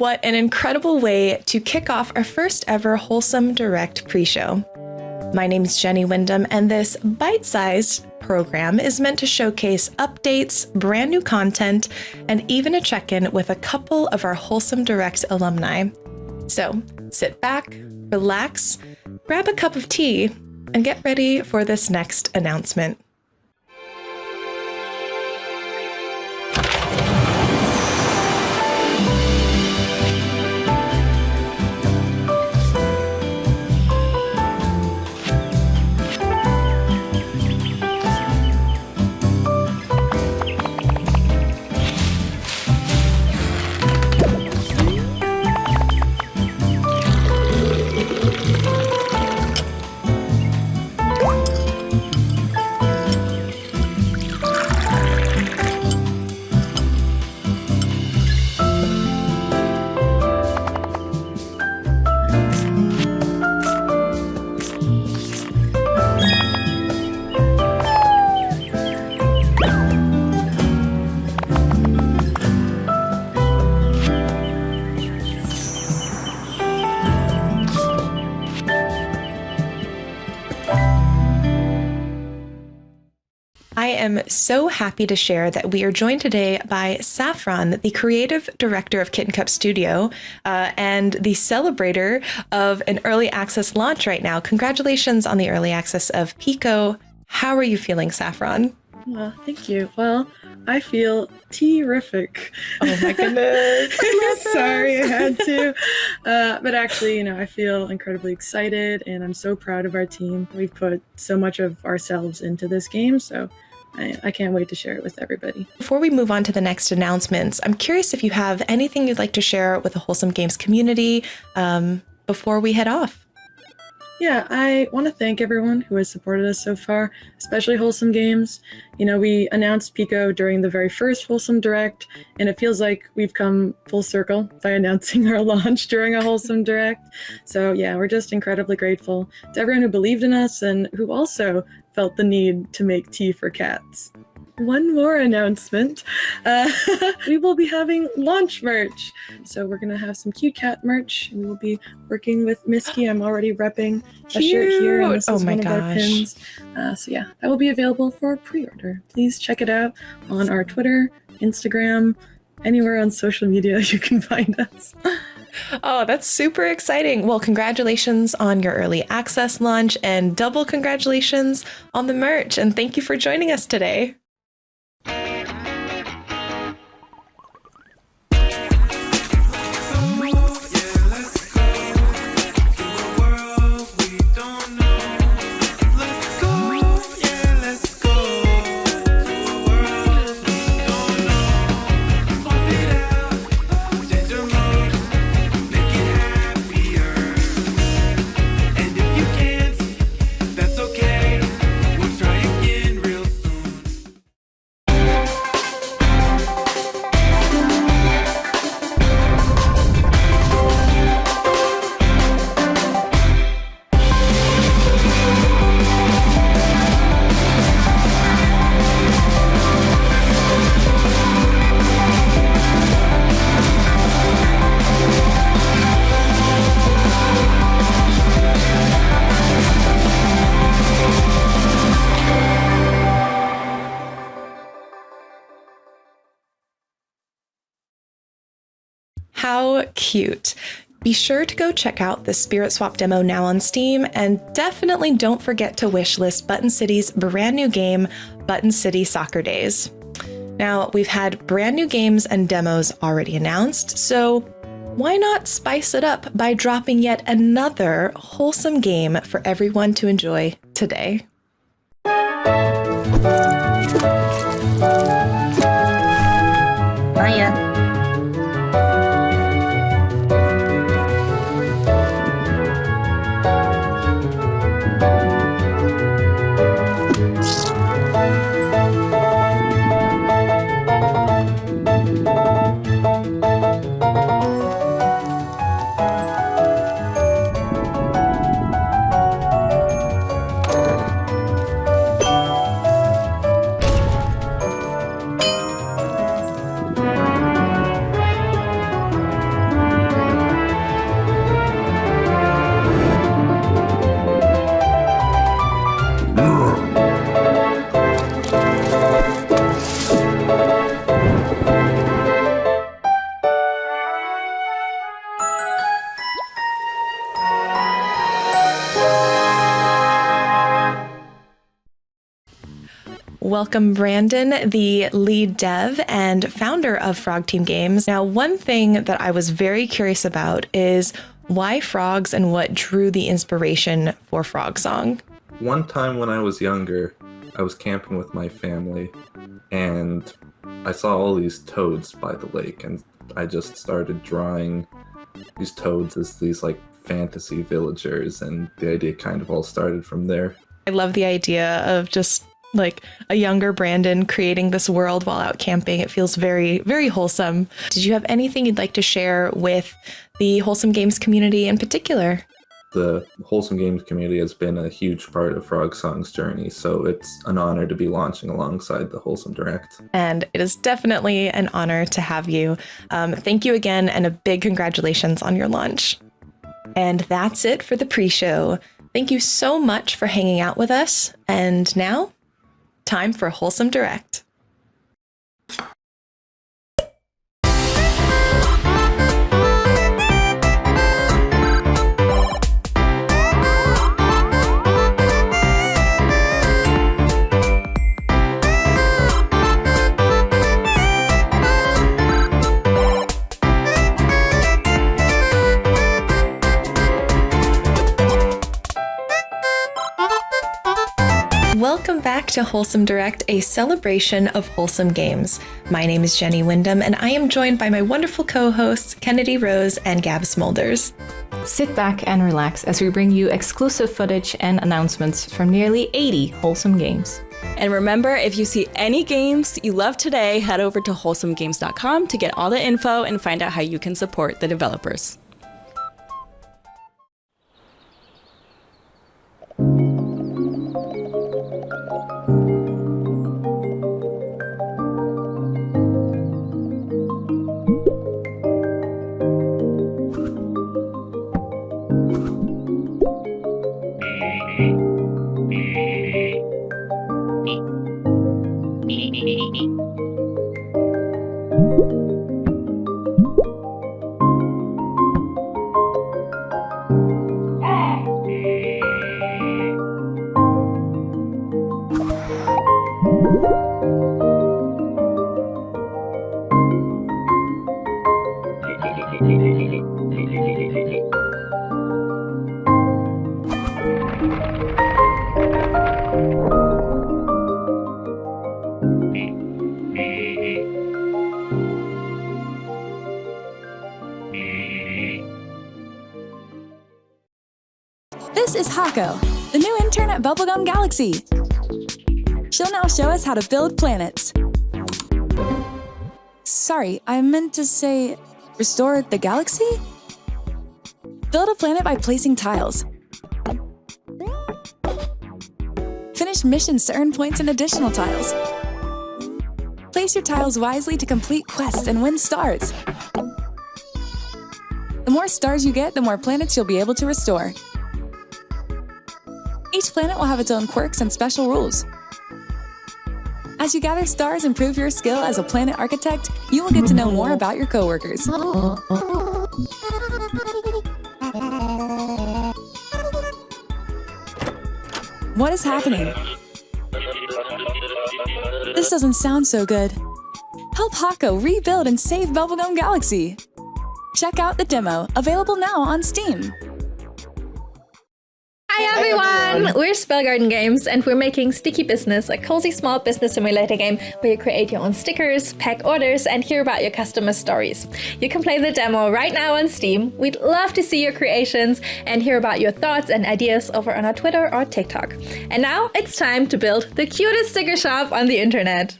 What an incredible way to kick off our first ever Wholesome Direct pre-show. My name is Jenny Wyndham, and this bite-sized program is meant to showcase updates, brand new content, and even a check-in with a couple of our Wholesome Direct alumni. So sit back, relax, grab a cup of tea, and get ready for this next announcement. I am so happy to share that we are joined today by Saffron, the creative director of Kitten Cup Studio and the celebrator of an early access launch right now. Congratulations on the early access of Pico. How are you feeling, Saffron? Well, thank you. Well, I feel terrific. Oh my goodness. Sorry I had to. But actually, I feel incredibly excited and I'm so proud of our team. We've put so much of ourselves into this game, so I can't wait to share it with everybody. Before we move on to the next announcements, I'm curious if you have anything you'd like to share with the Wholesome Games community before we head off. Yeah, I want to thank everyone who has supported us so far, especially Wholesome Games. We announced Pico during the very first Wholesome Direct, and it feels like we've come full circle by announcing our launch during a Wholesome Direct. So yeah, we're just incredibly grateful to everyone who believed in us and who also felt the need to make tea for cats. One more announcement. We will be having launch merch. So we're going to have some cute cat merch. We will be working with Misky. I'm already repping a shirt here. And this is one of our pins. So yeah, that will be available for pre-order. Please check it out on our Twitter, Instagram, anywhere on social media you can find us. Oh, that's super exciting. Well, congratulations on your early access launch and double congratulations on the merch. And thank you for joining us today. How cute. Be sure to go check out the Spirit Swap demo now on Steam, and definitely don't forget to wishlist Button City's brand new game, Button City Soccer Days. Now, we've had brand new games and demos already announced, so why not spice it up by dropping yet another wholesome game for everyone to enjoy today? Hiya. welcome Brandon, the lead dev and founder of Frog Team Games. Now, one thing that I was very curious about is why frogs and what drew the inspiration for Frog Song? One time when I was younger, I was camping with my family, and I saw all these toads by the lake, and I just started drawing these toads as these like fantasy villagers, and the idea kind of all started from there. I love the idea of just like a younger Brandon creating this world while out camping. It feels very, very wholesome. Did you have anything you'd like to share with the Wholesome Games community in particular? The Wholesome Games community has been a huge part of Frog Song's journey, so it's an honor to be launching alongside the Wholesome Direct. And it is definitely an honor to have you. Thank you again, and a big congratulations on your launch. And that's it for the pre-show. Thank you so much for hanging out with us. And now, time for Wholesome Direct. Welcome back to Wholesome Direct, a celebration of wholesome games. My name is Jenny Wyndham, and I am joined by my wonderful co-hosts, Kennedy Rose and Gab Smulders. Sit back and relax as we bring you exclusive footage and announcements from nearly 80 wholesome games. And remember, if you see any games you love today, head over to wholesomegames.com to get all the info and find out how you can support the developers. This is Hako, the new intern at Bubblegum Galaxy. She'll now show us how to build planets. Sorry, I meant to say restore the galaxy? Build a planet by placing tiles. Finish missions to earn points and additional tiles. Place your tiles wisely to complete quests and win stars. The more stars you get, the more planets you'll be able to restore. Each planet will have its own quirks and special rules. As you gather stars and prove your skill as a planet architect, you will get to know more about your coworkers. What is happening? This doesn't sound so good. Help Hako rebuild and save Bubblegum Galaxy. Check out the demo, available now on Steam. Hi everyone! We're Spellgarden Games and we're making Sticky Business, a cozy small business simulator game where you create your own stickers, pack orders, and hear about your customers' stories. You can play the demo right now on Steam. We'd love to see your creations and hear about your thoughts and ideas over on our Twitter or TikTok. And now it's time to build the cutest sticker shop on the internet.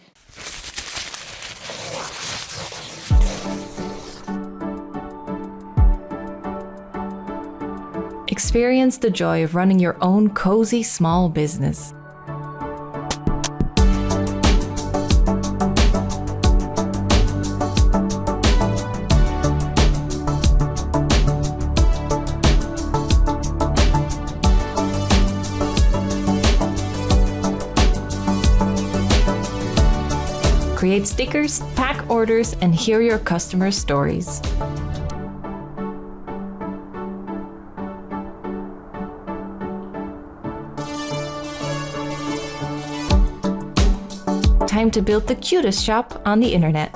Experience the joy of running your own cozy small business. Create stickers, pack orders, and hear your customers' stories. time to build the cutest shop on the internet.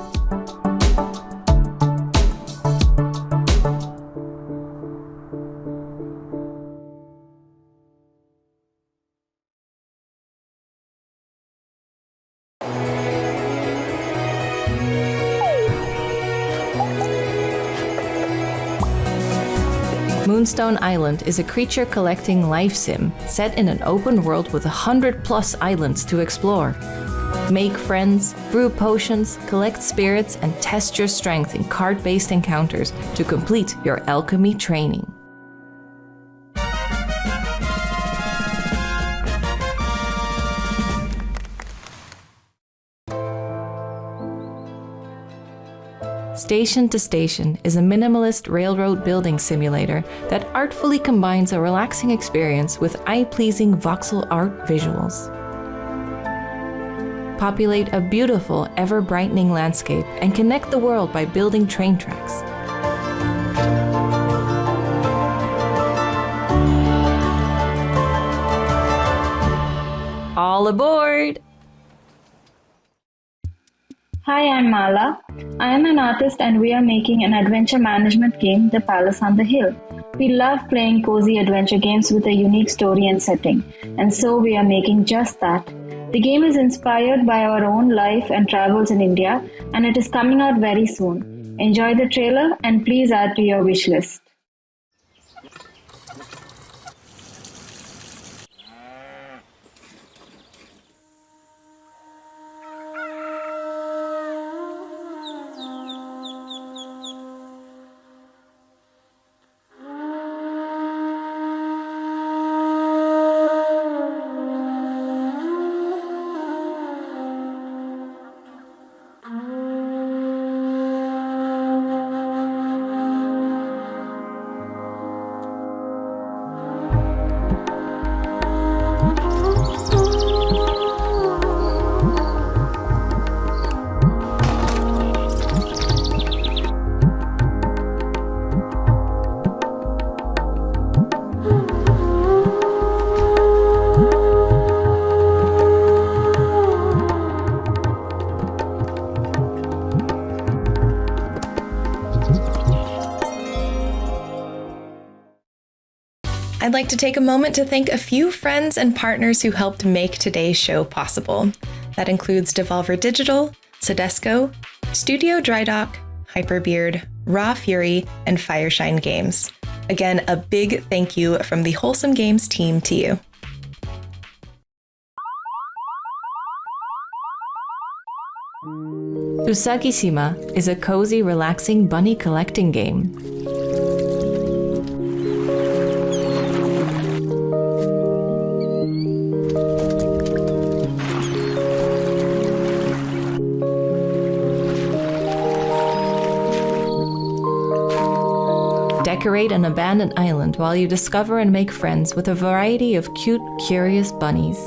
Moonstone Island is a creature collecting life sim set in an open world with 100+ islands to explore. Make friends, brew potions, collect spirits, and test your strength in card-based encounters to complete your alchemy training. Station to Station is a minimalist railroad building simulator that artfully combines a relaxing experience with eye-pleasing voxel art visuals. Populate a beautiful, ever-brightening landscape and connect the world by building train tracks. All aboard! Hi, I'm Mala. I am an artist and we are making an adventure management game, The Palace on the Hill. We love playing cozy adventure games with a unique story and setting, and so we are making just that. The game is inspired by our own life and travels in India, and it is coming out very soon. Enjoy the trailer and please add to your wish list. I'd like to take a moment to thank a few friends and partners who helped make today's show possible. That includes Devolver Digital, Sodesco, Studio Drydock, Hyperbeard, Raw Fury, and Fireshine Games. Again, a big thank you from the Wholesome Games team to you. Usagi-shima is a cozy, relaxing bunny collecting game. Decorate an abandoned island while you discover and make friends with a variety of cute, curious bunnies.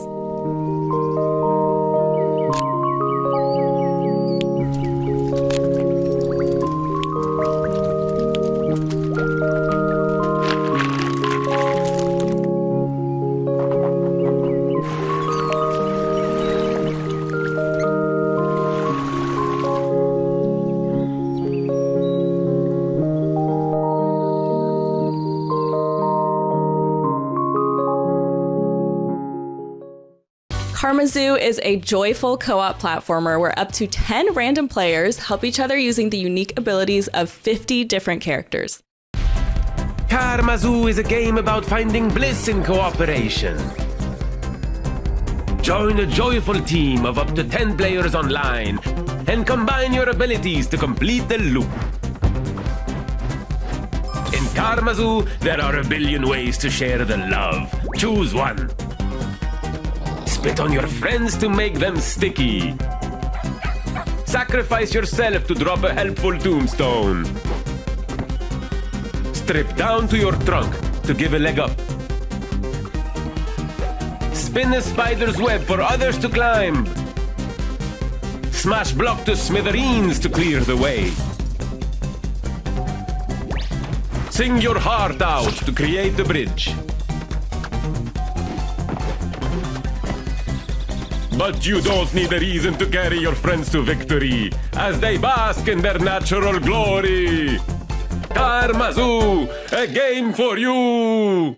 Karmazoo is a joyful co-op platformer where up to 10 random players help each other using the unique abilities of 50 different characters. Karmazoo is a game about finding bliss in cooperation. Join a joyful team of up to 10 players online and combine your abilities to complete the loop. In Karmazoo, there are a billion ways to share the love. Choose one. Spit on your friends to make them sticky. Sacrifice yourself to drop a helpful tombstone. Strip down to your trunk to give a leg up. Spin a spider's web for others to climb. Smash block to smithereens to clear the way. Sing your heart out to create the bridge. But you don't need a reason to carry your friends to victory as they bask in their natural glory. Tarmazu, a game for you!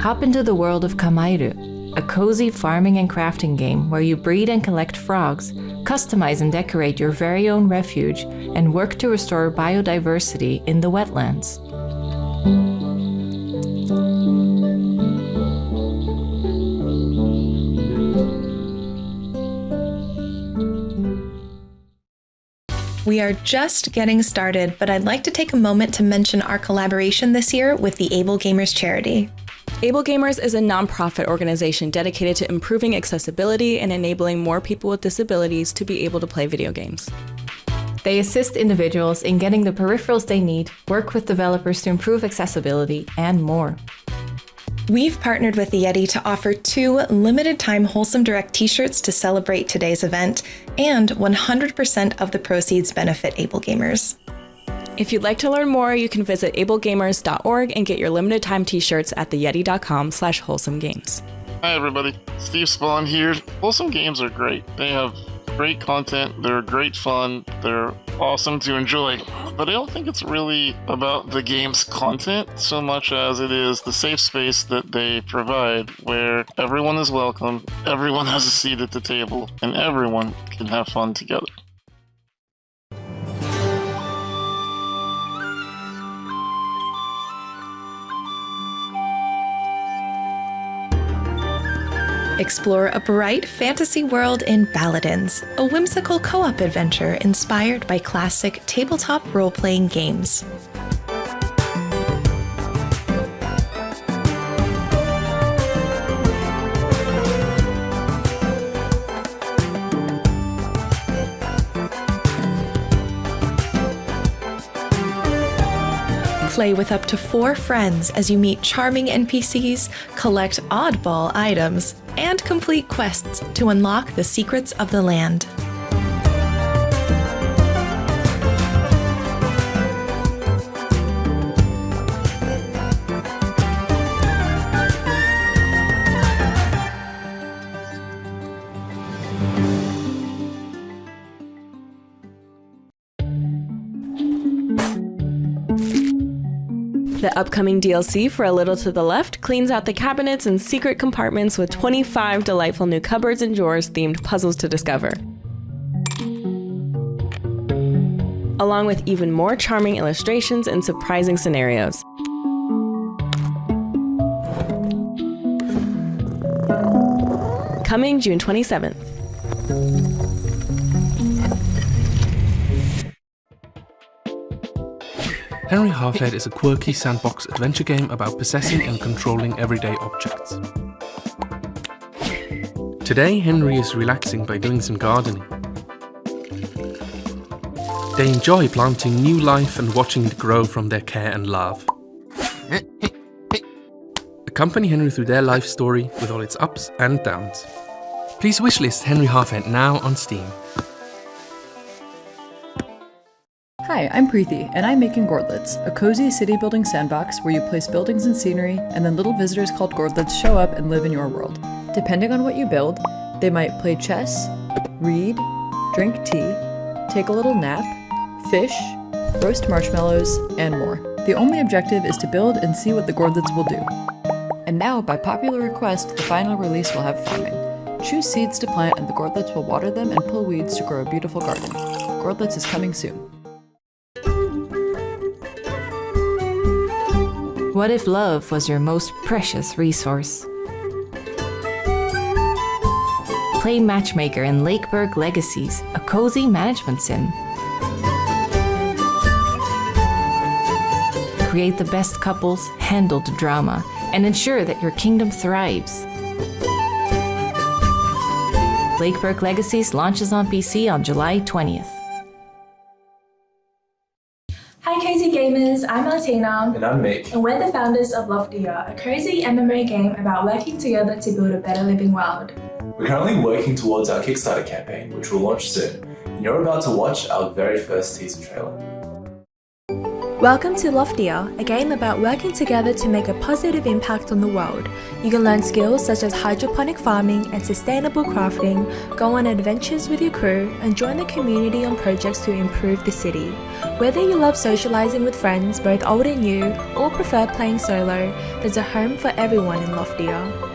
Hop into the world of Kamairu, a cozy farming and crafting game where you breed and collect frogs, customize and decorate your very own refuge, and work to restore biodiversity in the wetlands. We are just getting started, but I'd like to take a moment to mention our collaboration this year with the Able Gamers charity. Able Gamers is a nonprofit organization dedicated to improving accessibility and enabling more people with disabilities to be able to play video games. They assist individuals in getting the peripherals they need, work with developers to improve accessibility, and more. We've partnered with the Yeti to offer 2 limited-time Wholesome Direct t-shirts to celebrate today's event, and 100% of the proceeds benefit Able Gamers. If you'd like to learn more, you can visit ablegamers.org and get your limited time t-shirts at theyeti.com/wholesomegames. Hi everybody, Steve Spawn here. Wholesome Games are great. They have great content, they're great fun, they're awesome to enjoy. But I don't think it's really about the game's content so much as it is the safe space that they provide where everyone is welcome, everyone has a seat at the table, and everyone can have fun together. Explore a bright fantasy world in Paladins, a whimsical co-op adventure inspired by classic tabletop role-playing games. Play with up to 4 friends as you meet charming NPCs, collect oddball items, and complete quests to unlock the secrets of the land. The upcoming DLC for A Little to the Left cleans out the cabinets and secret compartments with 25 delightful new cupboards and drawers themed puzzles to discover. Along with even more charming illustrations and surprising scenarios. Coming June 27th. Henry Halfhead is a quirky sandbox adventure game about possessing and controlling everyday objects. Today, Henry is relaxing by doing some gardening. They enjoy planting new life and watching it grow from their care and love. Accompany Henry through their life story with all its ups and downs. Please wishlist Henry Halfhead now on Steam. Hi, I'm Preeti, and I'm making Gordlets, a cozy city-building sandbox where you place buildings and scenery, and then little visitors called Gordlets show up and live in your world. Depending on what you build, they might play chess, read, drink tea, take a little nap, fish, roast marshmallows, and more. The only objective is to build and see what the Gordlets will do. And now, by popular request, the final release will have farming. Choose seeds to plant and the Gordlets will water them and pull weeds to grow a beautiful garden. Gordlets is coming soon. What if love was your most precious resource? Play Matchmaker in Lakeburg Legacies, a cozy management sim. create the best couples, handle the drama, and ensure that your kingdom thrives. Lakeburg Legacies launches on PC on July 20th. Hi cozy gamers, I'm Martina. And I'm Mick. And we're the founders of Loftier, a cozy MMO game about working together to build a better living world. We're currently working towards our Kickstarter campaign, which will launch soon. And you're about to watch our very first teaser trailer. Welcome to Loftier, a game about working together to make a positive impact on the world. You can learn skills such as hydroponic farming and sustainable crafting, go on adventures with your crew, and join the community on projects to improve the city. Whether you love socializing with friends, both old and new, or prefer playing solo, there's a home for everyone in Loftier.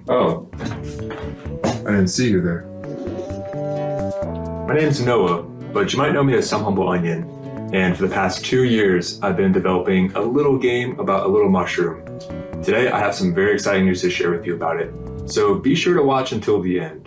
Oh, I didn't see you there. My name's Noah, but you might know me as Some Humble Onion. And for the past 2 years, I've been developing a little game about a little mushroom. Today, I have some very exciting news to share with you about it. So be sure to watch until the end.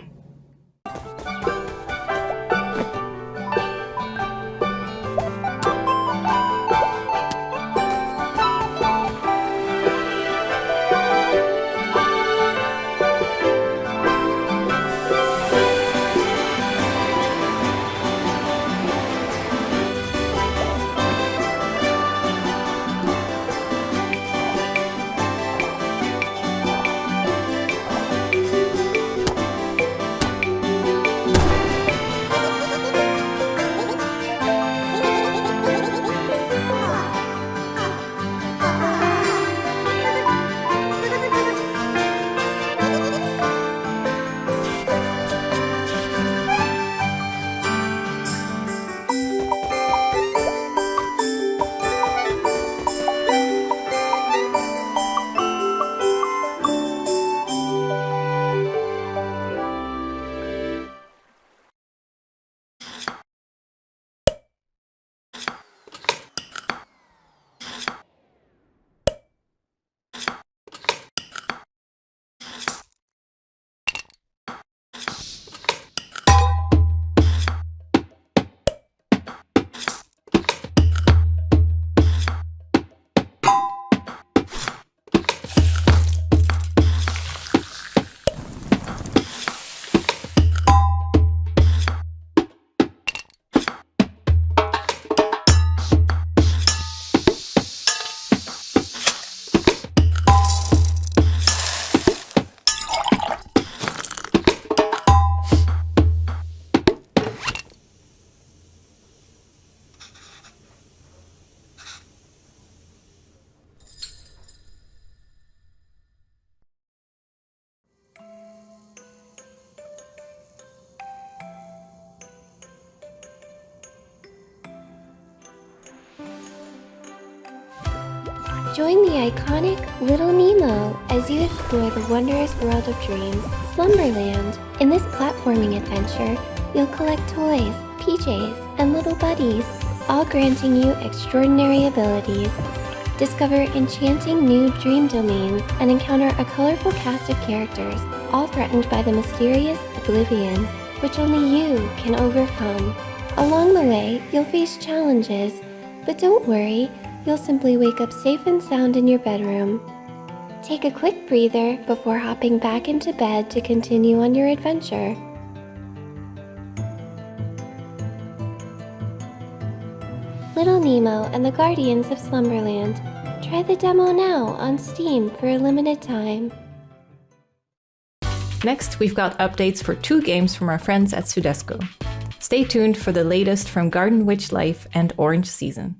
Join the iconic Little Nemo as you explore the wondrous world of dreams Slumberland. In this platforming adventure, you'll collect toys, PJs, and little buddies, all granting you extraordinary abilities. Discover enchanting new dream domains and encounter a colorful cast of characters, all threatened by the mysterious Oblivion, which only you can overcome. Along the way, you'll face challenges, but don't worry, you'll simply wake up safe and sound in your bedroom. Take a quick breather before hopping back into bed to continue on your adventure. Little Nemo and the Guardians of Slumberland. Try the demo now on Steam for a limited time. Next, we've got updates for 2 games from our friends at Sudesco. Stay tuned for the latest from Garden Witch Life and Orange Season.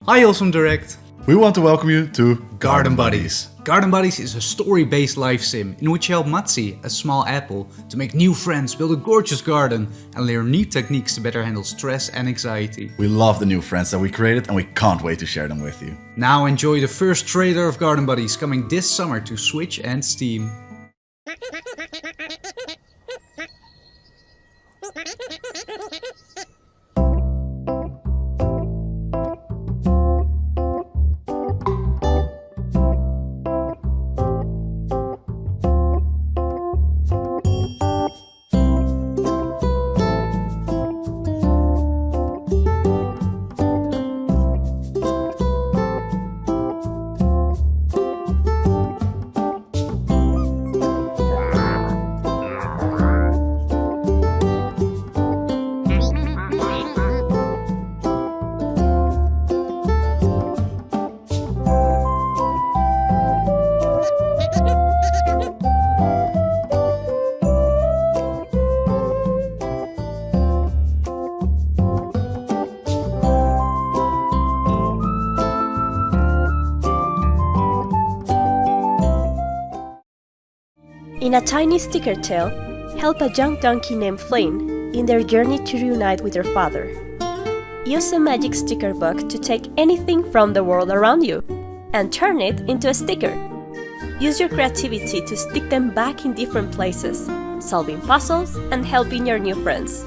Hi Awesome Direct! We want to welcome you to Garden Buddies. Garden Buddies is a story-based life sim in which you help Matsi, a small apple, to make new friends, build a gorgeous garden and learn neat techniques to better handle stress and anxiety. We love the new friends that we created and we can't wait to share them with you. Now enjoy the first trailer of Garden Buddies coming this summer to Switch and Steam. In a tiny sticker tale, help a young donkey named Flynn in their journey to reunite with their father. Use a magic sticker book to take anything from the world around you and turn it into a sticker. Use your creativity to stick them back in different places, solving puzzles and helping your new friends.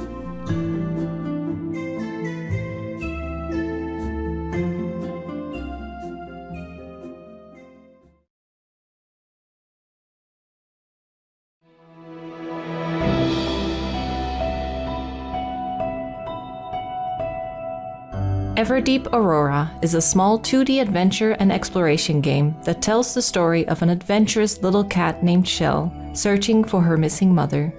Everdeep Aurora is a small 2D adventure and exploration game that tells the story of an adventurous little cat named Shell searching for her missing mother.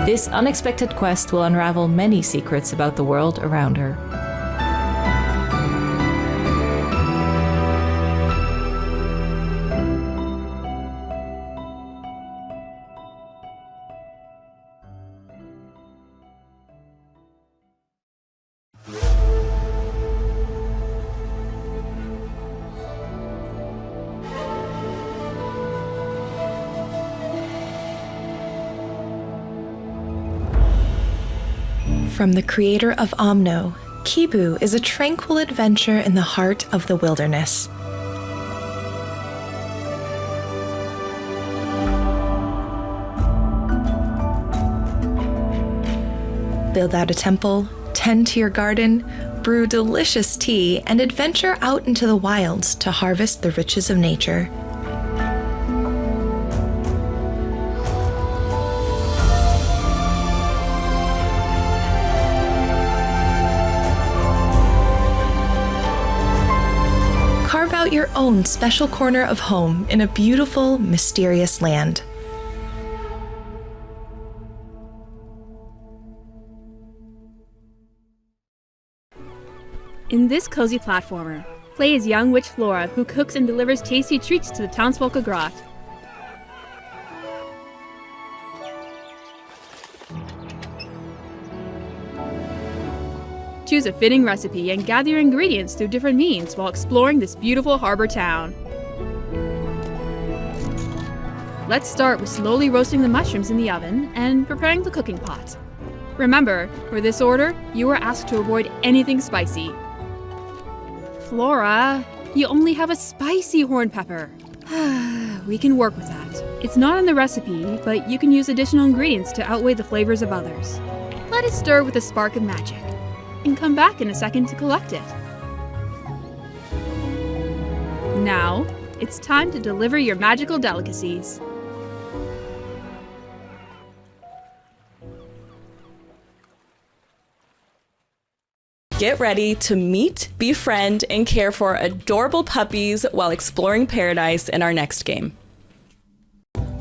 This unexpected quest will unravel many secrets about the world around her. From the creator of Omno, Kibu is a tranquil adventure in the heart of the wilderness. Build out a temple, tend to your garden, brew delicious tea, and adventure out into the wilds to harvest the riches of nature. Carve out your own special corner of home in a beautiful, mysterious land. In this cozy platformer, play as young witch Flora, who cooks and delivers tasty treats to the townsfolk of Grat. Choose a fitting recipe and gather your ingredients through different means while exploring this beautiful harbor town. Let's start with slowly roasting the mushrooms in the oven and preparing the cooking pot. Remember, for this order, you are asked to avoid anything spicy. Flora, you only have a spicy horn pepper. We can work with that. It's not in the recipe, but you can use additional ingredients to outweigh the flavors of others. Let it stir with a spark of magic, and come back in a second to collect it. Now, it's time to deliver your magical delicacies. Get ready to meet, befriend, and care for adorable puppies while exploring paradise in our next game.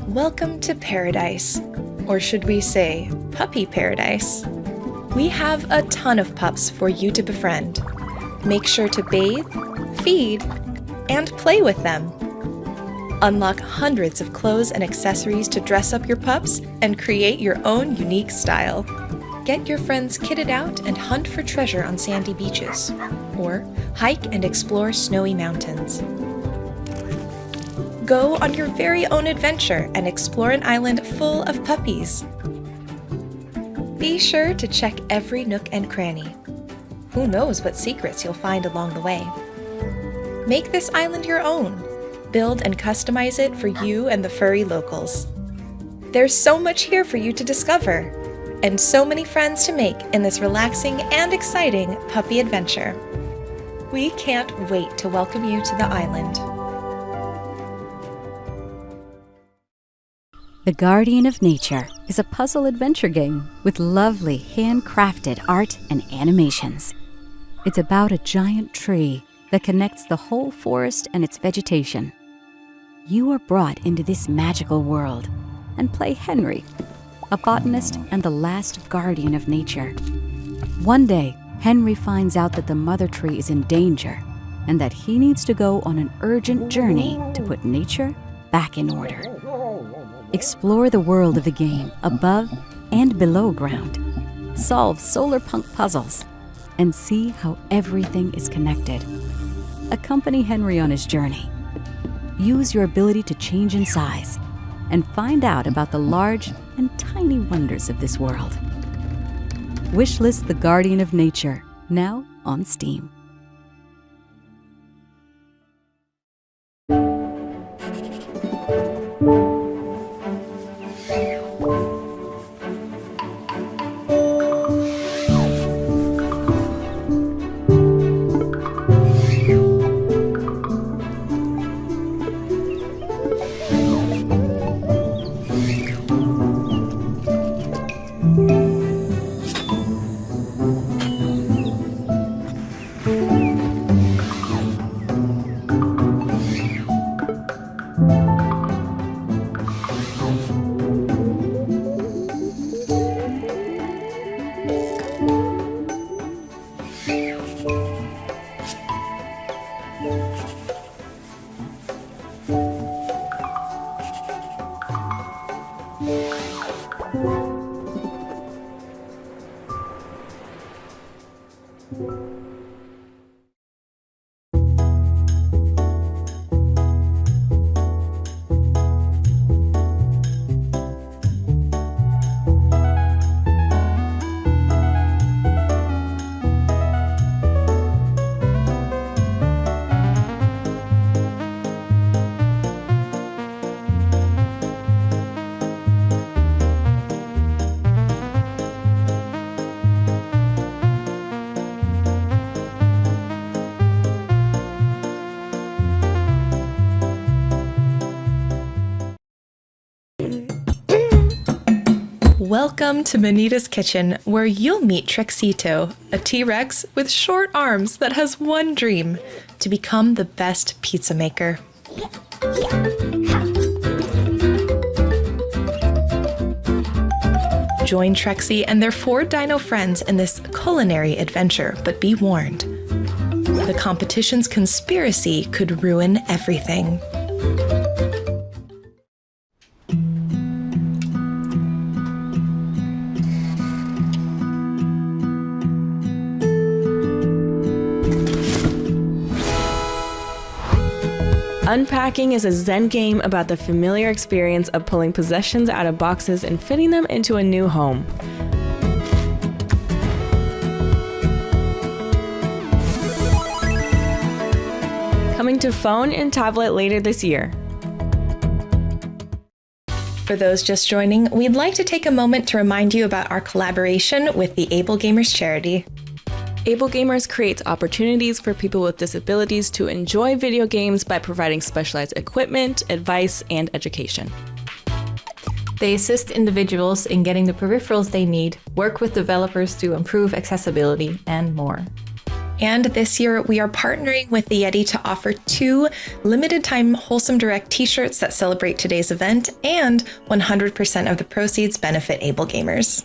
Welcome to paradise, or should we say, puppy paradise. We have a ton of pups for you to befriend. Make sure to bathe, feed, and play with them. Unlock hundreds of clothes and accessories to dress up your pups and create your own unique style. Get your friends kitted out and hunt for treasure on sandy beaches, or hike and explore snowy mountains. Go on your very own adventure and explore an island full of puppies. Be sure to check every nook and cranny. Who knows what secrets you'll find along the way. Make this island your own. Build and customize it for you and the furry locals. There's so much here for you to discover, and so many friends to make in this relaxing and exciting puppy adventure. We can't wait to welcome you to the island. The Guardian of Nature is a puzzle adventure game with lovely handcrafted art and animations. It's about a giant tree that connects the whole forest and its vegetation. You are brought into this magical world, and play Henry, a botanist and the last guardian of nature. One day, Henry finds out that the mother tree is in danger and that he needs to go on an urgent journey to put nature back in order. Explore the world of the game above and below ground. Solve solarpunk puzzles and see how everything is connected. Accompany Henry on his journey. Use your ability to change in size and find out about the large and tiny wonders of this world. Wishlist the Guardian of Nature, now on Steam. Welcome to Manita's Kitchen, where you'll meet Trexito, a T-Rex with short arms that has one dream: to become the best pizza maker. Join Trexie and their 4 dino friends in this culinary adventure, but be warned, the competition's conspiracy could ruin everything. Unpacking is a Zen game about the familiar experience of pulling possessions out of boxes and fitting them into a new home. Coming to phone and tablet later this year. For those just joining, we'd like to take a moment to remind you about our collaboration with the Able Gamers charity. Able Gamers creates opportunities for people with disabilities to enjoy video games by providing specialized equipment, advice, and education. They assist individuals in getting the peripherals they need, work with developers to improve accessibility, and more. And this year, we are partnering with the Yeti to offer 2 limited-time Wholesome Direct t-shirts that celebrate today's event, and 100% of the proceeds benefit Able Gamers.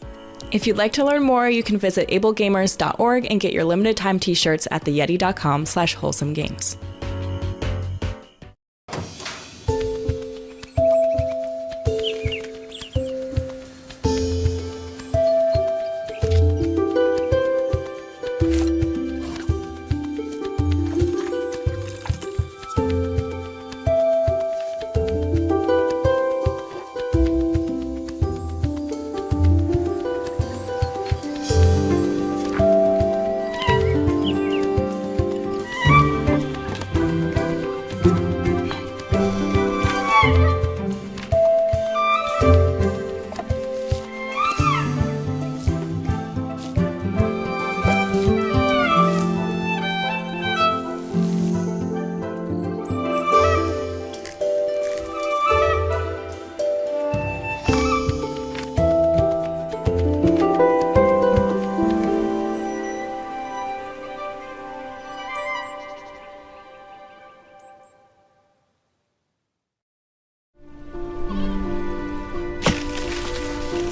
If you'd like to learn more, you can visit ablegamers.org and get your limited time t-shirts at theyeti.com/wholesomegames.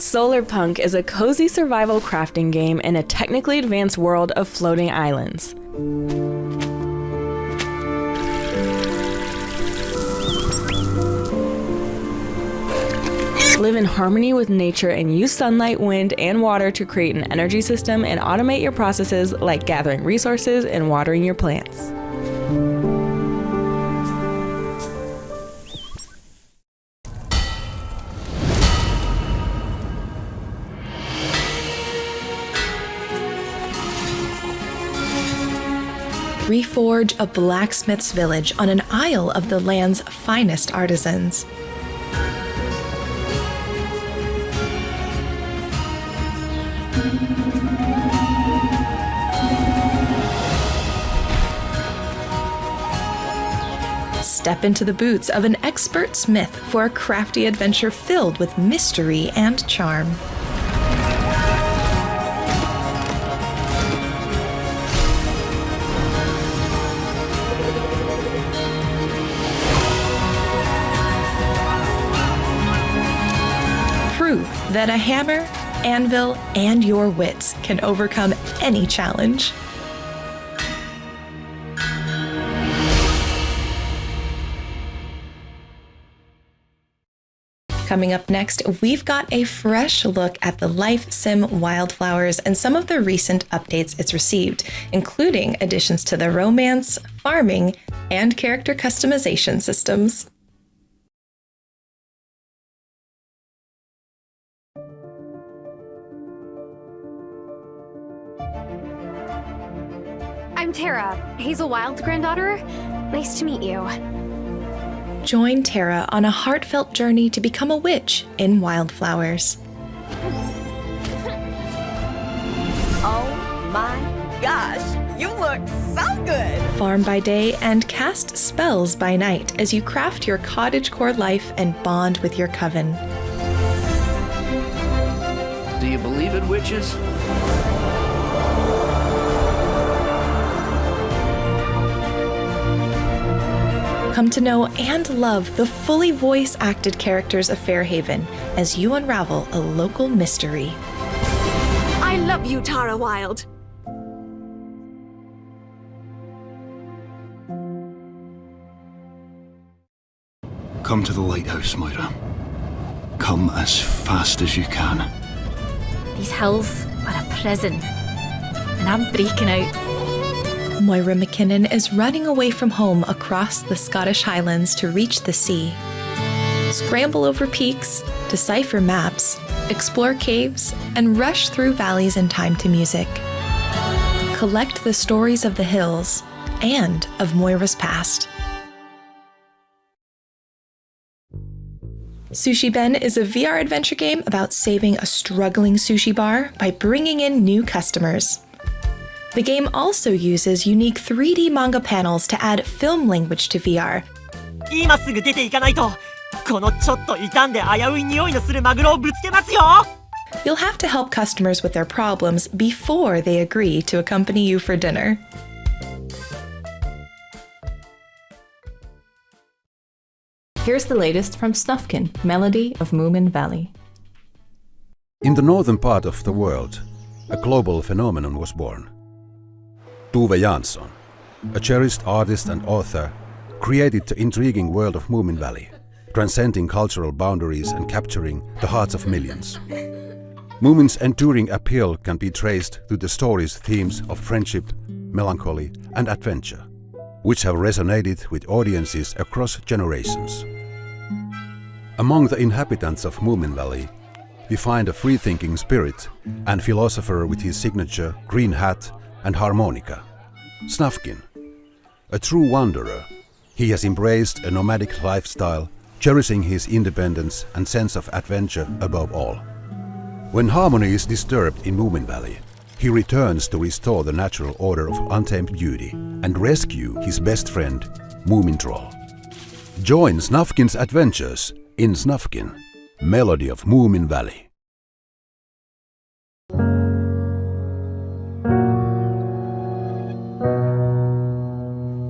Solarpunk is a cozy survival crafting game in a technically advanced world of floating islands. Live in harmony with nature and use sunlight, wind, and water to create an energy system and automate your processes like gathering resources and watering your plants. Reforge a blacksmith's village on an isle of the land's finest artisans. Step into the boots of an expert smith for a crafty adventure filled with mystery and charm. Prove that a hammer, anvil, and your wits can overcome any challenge. Coming up next, we've got a fresh look at the Life Sim Wildflowers and some of the recent updates it's received, including additions to the romance, farming, and character customization systems. I'm Tara, Hazel Wild's granddaughter. Nice to meet you. Join Tara on a heartfelt journey to become a witch in Wildflowers. Oh my gosh, you look so good! Farm by day and cast spells by night as you craft your cottagecore life and bond with your coven. Do you believe in witches? Come to know and love the fully voice-acted characters of Fairhaven as you unravel a local mystery. I love you, Tara Wild. Come to the lighthouse, Moira. Come as fast as you can. These hills are a prison, and I'm breaking out. Moira McKinnon is running away from home across the Scottish Highlands to reach the sea. Scramble over peaks, decipher maps, explore caves, and rush through valleys in time to music. Collect the stories of the hills and of Moira's past. Sushi Ben is a VR adventure game about saving a struggling sushi bar by bringing in new customers. The game also uses unique 3D manga panels to add film language to VR. 今すぐ出ていかないと、このちょっと傷んで危うい匂いのするマグロをぶつけますよ。You'll have to help customers with their problems before they agree to accompany you for dinner. Here's the latest from Snufkin, Melody of Moomin Valley. In the northern part of the world, a global phenomenon was born. Tove Jansson, a cherished artist and author, created the intriguing world of Moomin Valley, transcending cultural boundaries and capturing the hearts of millions. Moomin's enduring appeal can be traced to the story's themes of friendship, melancholy, and adventure, which have resonated with audiences across generations. Among the inhabitants of Moomin Valley, we find a free-thinking spirit and philosopher with his signature green hat and harmonica, Snufkin. A true wanderer, he has embraced a nomadic lifestyle, cherishing his independence and sense of adventure above all. When harmony is disturbed in Moomin Valley, he returns to restore the natural order of untamed beauty and rescue his best friend, Moomin Troll. Join Snufkin's adventures in Snufkin, Melody of Moomin Valley.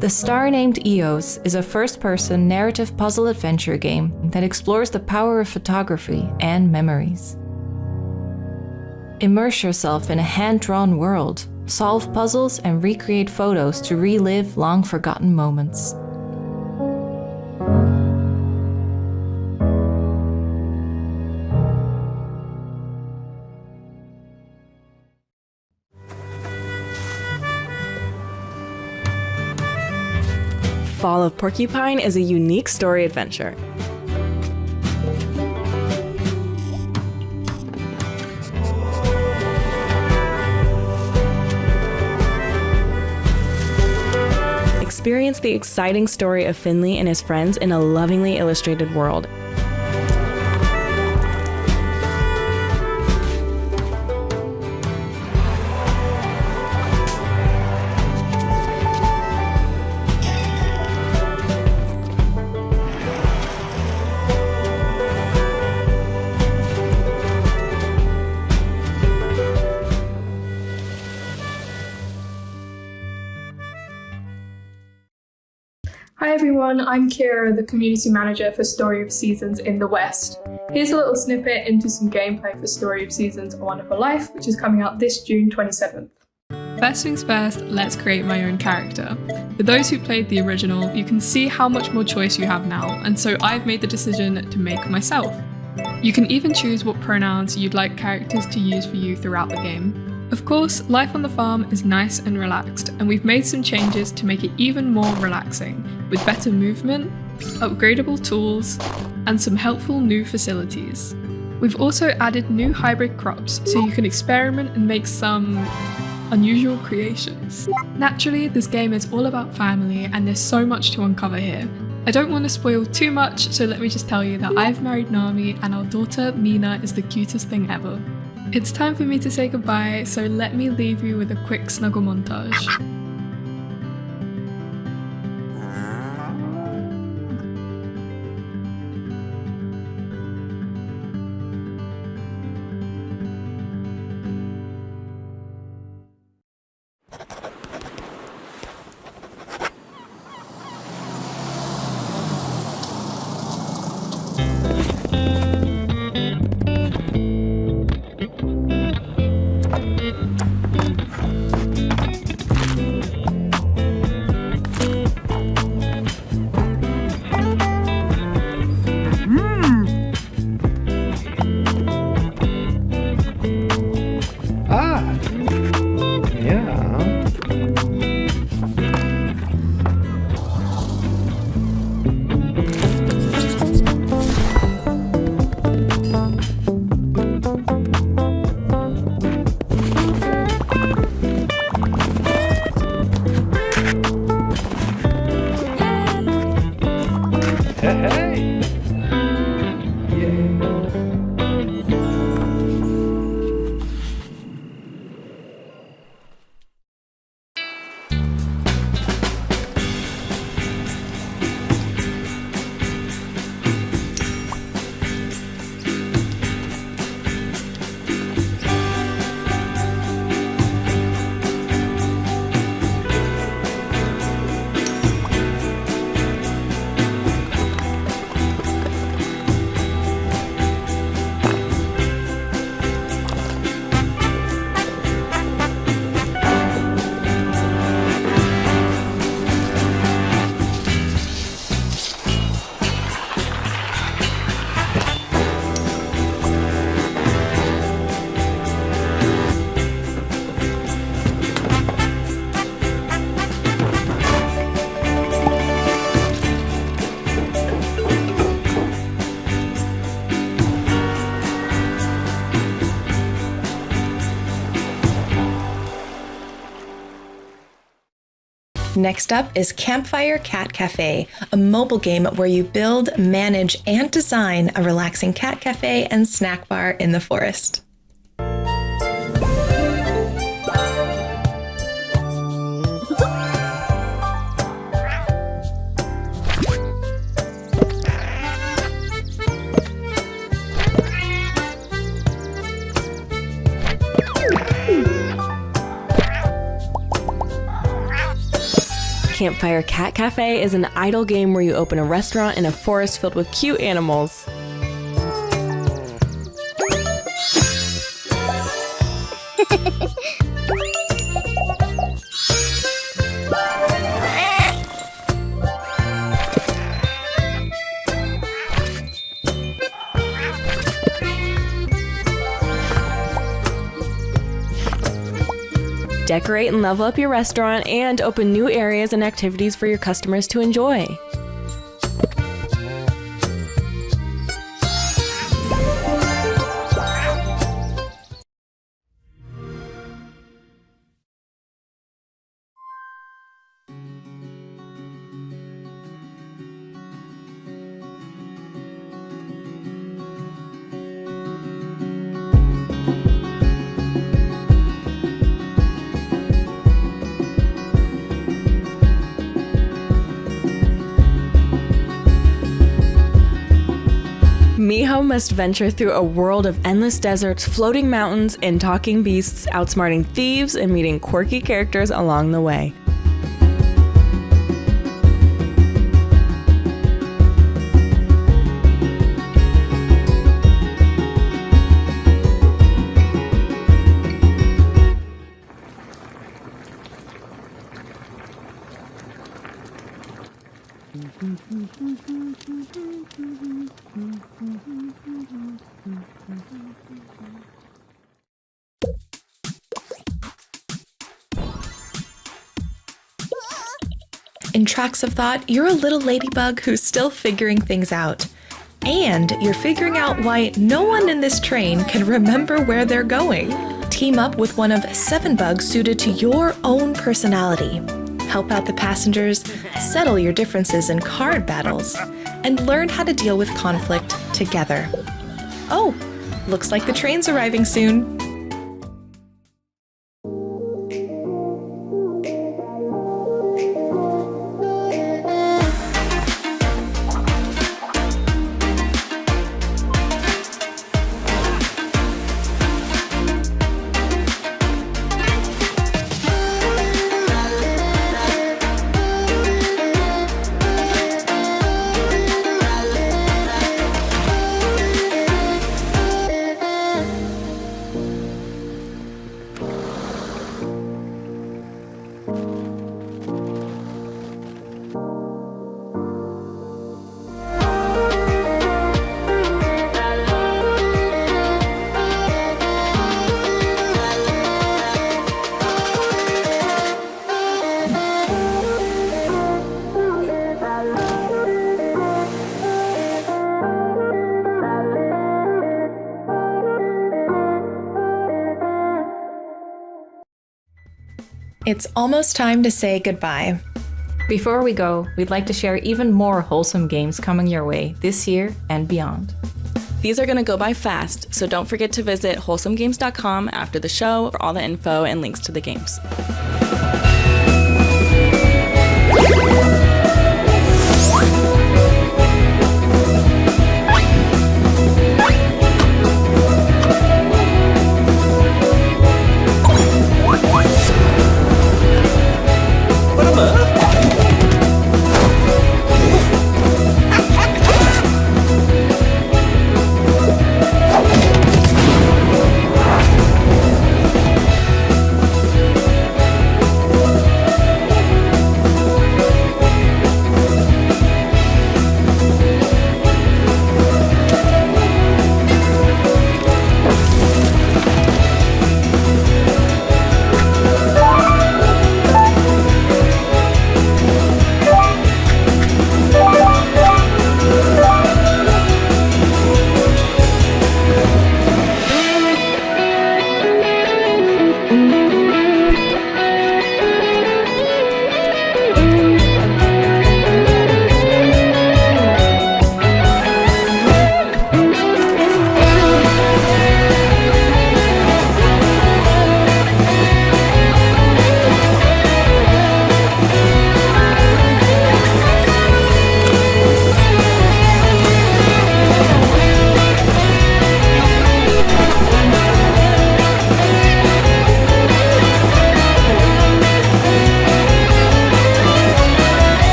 The Star Named Eos is a first-person narrative puzzle adventure game that explores the power of photography and memories. Immerse yourself in a hand-drawn world, solve puzzles, and recreate photos to relive long-forgotten moments. Fall of Porcupine is a unique story adventure. Experience the exciting story of Finley and his friends in a lovingly illustrated world. Hi everyone, I'm Kira, the Community Manager for Story of Seasons in the West. Here's a little snippet into some gameplay for Story of Seasons: A Wonderful Life, which is coming out this June 27th. First things first, let's create my own character. For those who played the original, you can see how much more choice you have now, and so I've made the decision to make myself. You can even choose what pronouns you'd like characters to use for you throughout the game. Of course, life on the farm is nice and relaxed, and we've made some changes to make it even more relaxing, with better movement, upgradable tools, and some helpful new facilities. We've also added new hybrid crops, so you can experiment and make some unusual creations. Naturally, this game is all about family, and there's so much to uncover here. I don't want to spoil too much, so let me just tell you that I've married Nami, and our daughter Mina is the cutest thing ever. It's time for me to say goodbye, so let me leave you with a quick snuggle montage. Next up is Campfire Cat Cafe, a mobile game where you build, manage, and design a relaxing cat cafe and snack bar in the forest. Campfire Cat Cafe is an idle game where you open a restaurant in a forest filled with cute animals. Decorate and level up your restaurant and open new areas and activities for your customers to enjoy. Miho must venture through a world of endless deserts, floating mountains, and talking beasts, outsmarting thieves and meeting quirky characters along the way. In Tracks of Thought, you're a little ladybug who's still figuring things out. And you're figuring out why no one in this train can remember where they're going. Team up with one of 7 bugs suited to your own personality. Help out the passengers, settle your differences in card battles, and learn how to deal with conflict together. Oh, looks like the train's arriving soon. It's almost time to say goodbye. Before we go, we'd like to share even more wholesome games coming your way this year and beyond. These are going to go by fast, so don't forget to visit wholesomegames.com after the show for all the info and links to the games.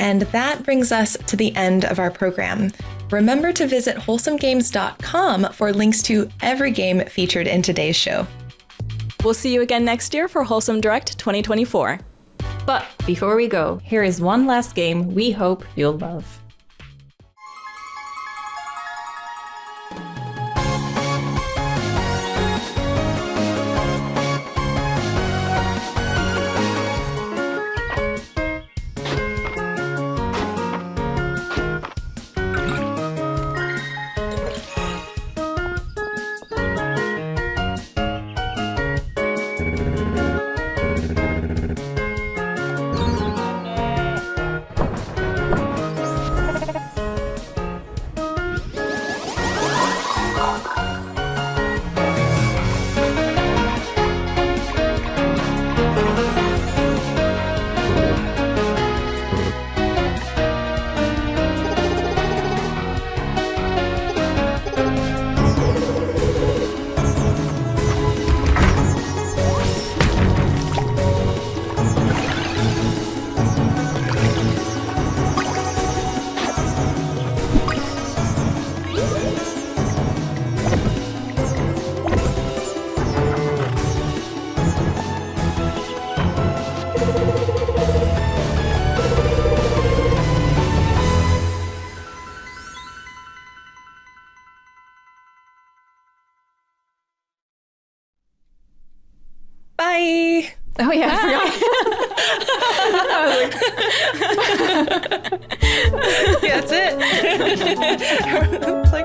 And that brings us to the end of our program. Remember to visit wholesomegames.com for links to every game featured in today's show. We'll see you again next year for Wholesome Direct 2024. But before we go, here is one last game we hope you'll love. Bye. Oh yeah, I forgot. Yeah, that's it. It's like